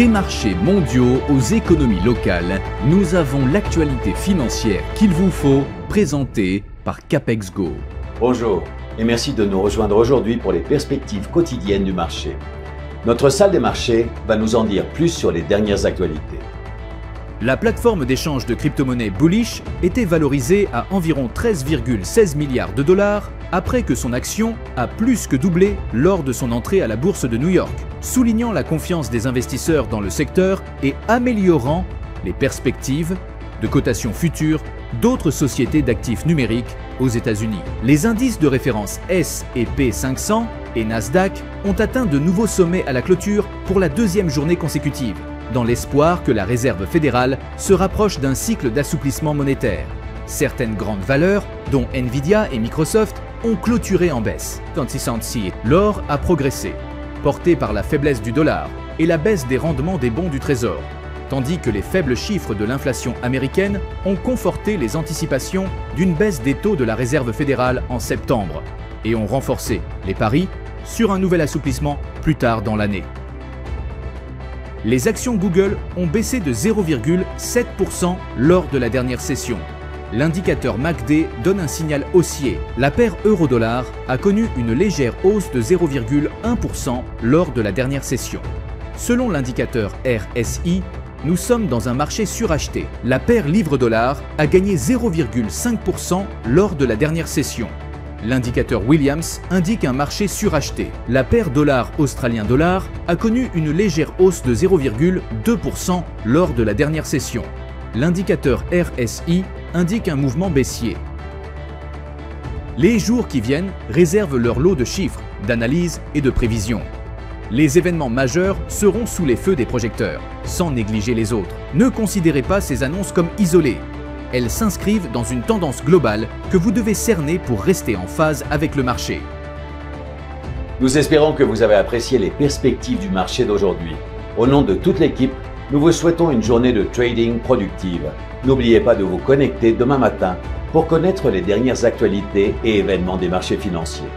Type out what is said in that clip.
Des marchés mondiaux aux économies locales, nous avons l'actualité financière qu'il vous faut, présentée par Capex Go. Bonjour et merci de nous rejoindre aujourd'hui pour les perspectives quotidiennes du marché. Notre salle des marchés va nous en dire plus sur les dernières actualités. La plateforme d'échange de crypto-monnaies Bullish était valorisée à environ 13,16 milliards de dollars après que son action a plus que doublé lors de son entrée à la bourse de New York, soulignant la confiance des investisseurs dans le secteur et améliorant les perspectives de cotation future d'autres sociétés d'actifs numériques aux États-Unis. Les indices de référence S&P 500 et Nasdaq ont atteint de nouveaux sommets à la clôture pour la deuxième journée consécutive, dans l'espoir que la Réserve fédérale se rapproche d'un cycle d'assouplissement monétaire. Certaines grandes valeurs, dont Nvidia et Microsoft, ont clôturé en baisse. L'or a progressé, porté par la faiblesse du dollar et la baisse des rendements des bons du Trésor, tandis que les faibles chiffres de l'inflation américaine ont conforté les anticipations d'une baisse des taux de la Réserve fédérale en septembre et ont renforcé les paris sur un nouvel assouplissement plus tard dans l'année. Les actions Google ont baissé de 0,7% lors de la dernière session. L'indicateur MACD donne un signal haussier. La paire euro-dollar a connu une légère hausse de 0,1% lors de la dernière session. Selon l'indicateur RSI, nous sommes dans un marché suracheté. La paire livre-dollar a gagné 0,5% lors de la dernière session. L'indicateur Williams indique un marché suracheté. La paire dollar-australien-dollar a connu une légère hausse de 0,2% lors de la dernière session. L'indicateur RSI indique un mouvement baissier. Les jours qui viennent réservent leur lot de chiffres, d'analyses et de prévisions. Les événements majeurs seront sous les feux des projecteurs, sans négliger les autres. Ne considérez pas ces annonces comme isolées. Elles s'inscrivent dans une tendance globale que vous devez cerner pour rester en phase avec le marché. Nous espérons que vous avez apprécié les perspectives du marché d'aujourd'hui. Au nom de toute l'équipe, nous vous souhaitons une journée de trading productive. N'oubliez pas de vous connecter demain matin pour connaître les dernières actualités et événements des marchés financiers.